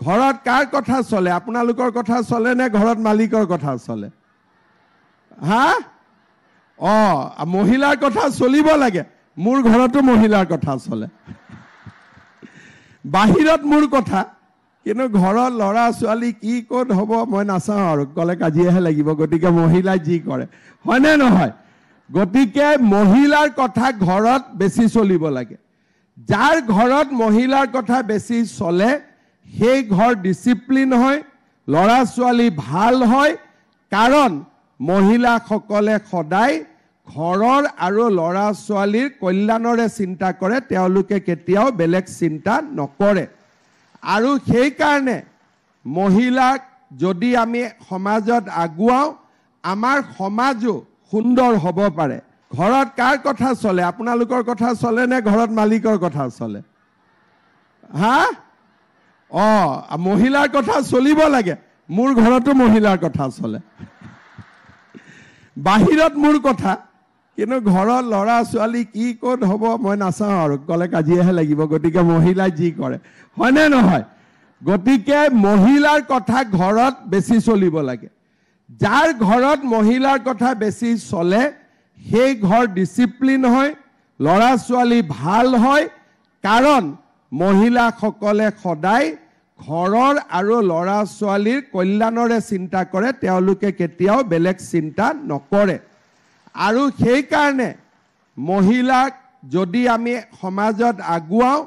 ঘৰত কাৰ কথা চলে? আপোনালোকৰ কথা চলে নে ঘৰত মালিকৰ কথা চলে? হা? মহিলাৰ কথা চলিব লাগে। মোৰ ঘৰতো মহিলাৰ কথা চলে। বাহিৰত মোৰ কথা, কিন্তু ঘৰৰ ল'ৰা ছোৱালী কি ক'ত হ'ব মই নাচাওঁ আৰু, ক'লে কাজিয়াহে লাগিব। গতিকে মহিলাই যি কৰে, হয়নে নহয়? গতিকে মহিলাৰ কথা ঘৰত বেছি চলিব লাগে। যাৰ ঘৰত মহিলাৰ কথা বেছি চলে সেই ঘৰ ডিচিপ্লিন হয়, ল'ৰা ছোৱালী ভাল হয়। কাৰণ মহিলাসকলে সদায় ঘৰৰ আৰু ল'ৰা ছোৱালীৰ কল্যাণৰে চিন্তা কৰে, তেওঁলোকে কেতিয়াও বেলেগ চিন্তা নকৰে। আৰু সেইকাৰণে মহিলাক যদি আমি সমাজত আগুৱাওঁ, আমাৰ সমাজো সুন্দৰ হ'ব পাৰে। ঘৰত কাৰ কথা চলে? আপোনালোকৰ কথা চলে নে ঘৰত মালিকৰ কথা চলে? হা? মহিলাৰ কথা চলিব লাগে। মোৰ ঘৰতো মহিলাৰ কথা চলে। বাহিৰত মোৰ কথা, কিন্তু ঘৰৰ ল'ৰা ছোৱালী কি ক'ত হ'ব মই নাচাওঁ আৰু, ক'লে কাজিয়াহে লাগিব। গতিকে মহিলাই যি কৰে, হয়নে নহয়? গতিকে মহিলাৰ কথা ঘৰত বেছি চলিব লাগে। যাৰ ঘৰত মহিলাৰ কথা বেছি চলে সেই ঘৰ ডিচিপ্লিন হয়, ল'ৰা ছোৱালী ভাল হয়। কাৰণ মহিলাসকলে সদায় ঘৰৰ আৰু ল'ৰা ছোৱালীৰ কল্যাণৰে চিন্তা কৰে, তেওঁলোকে কেতিয়াও বেলেগ চিন্তা নকৰে। আৰু সেইকাৰণে মহিলাক যদি আমি সমাজত আগুৱাওঁ,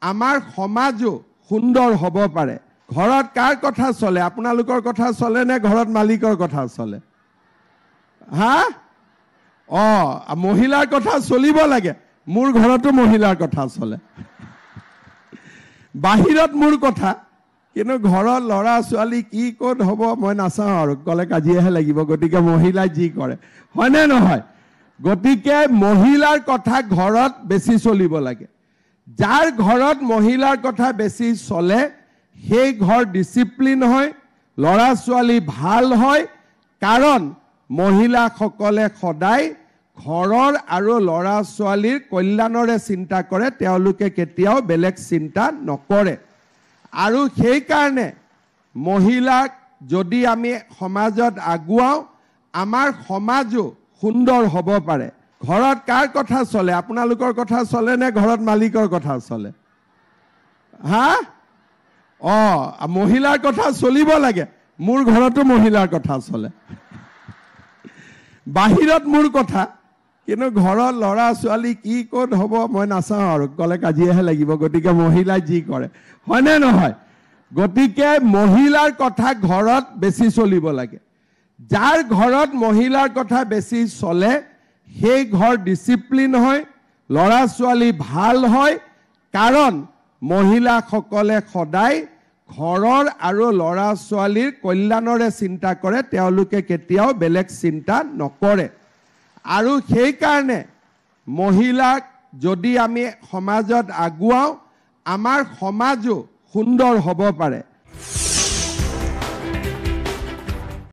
আমাৰ সমাজো সুন্দৰ হ'ব পাৰে। ঘৰত কাৰ কথা চলে? আপোনালোকৰ কথা চলে নে ঘৰত মালিকৰ কথা চলে? হা? মহিলাৰ কথা চলিব লাগে। মোৰ ঘৰতো মহিলাৰ কথা চলে। বাহিৰত মোৰ কথা, কিন্তু ঘৰৰ ল'ৰা ছোৱালী কি ক'ত হ'ব মই নাচাওঁ আৰু, ক'লে কাজিয়াহে লাগিব। গতিকে মহিলাই যি কৰে, হয়নে নহয়? গতিকে মহিলাৰ কথা ঘৰত বেছি চলিব লাগে। যাৰ ঘৰত মহিলাৰ কথা বেছি চলে সেই ঘৰ ডিচিপ্লিন হয়, ল'ৰা ছোৱালী ভাল হয়। কাৰণ মহিলাসকলে সদায় ঘৰৰ আৰু ল'ৰা ছোৱালীৰ কল্যাণৰে চিন্তা কৰে, তেওঁলোকে কেতিয়াও বেলেগ চিন্তা নকৰে। আৰু সেইকাৰণে মহিলাক যদি আমি সমাজত আগুৱাওঁ, আমাৰ সমাজো সুন্দৰ হ'ব পাৰে। ঘৰত কাৰ কথা চলে? আপোনালোকৰ কথা চলে নে ঘৰত মালিকৰ কথা চলে? হা? মহিলাৰ কথা চলিব লাগে। মোৰ ঘৰতো মহিলাৰ কথা চলে। বাহিৰত মোৰ কথা, কিন্তু ঘৰৰ ল'ৰা ছোৱালী কি ক'ত হ'ব মই নাচাওঁ আৰু, ক'লে কাজিয়াহে লাগিব। গতিকে মহিলাই যি কৰে, হয়নে নহয়? গতিকে মহিলাৰ কথা ঘৰত বেছি চলিব লাগে। যাৰ ঘৰত মহিলাৰ কথা বেছি চলে সেই ঘৰ ডিচিপ্লিন হয়, ল'ৰা ছোৱালী ভাল হয়। কাৰণ মহিলাসকলে সদায় ঘৰৰ আৰু ল'ৰা ছোৱালীৰ কল্যাণৰে চিন্তা কৰে, তেওঁলোকে কেতিয়াও বেলেগ চিন্তা নকৰে। আৰু সেইকাৰণে মহিলাক যদি আমি সমাজত আগুৱাওঁ, আমাৰ সমাজো সুন্দৰ হ'ব পাৰে।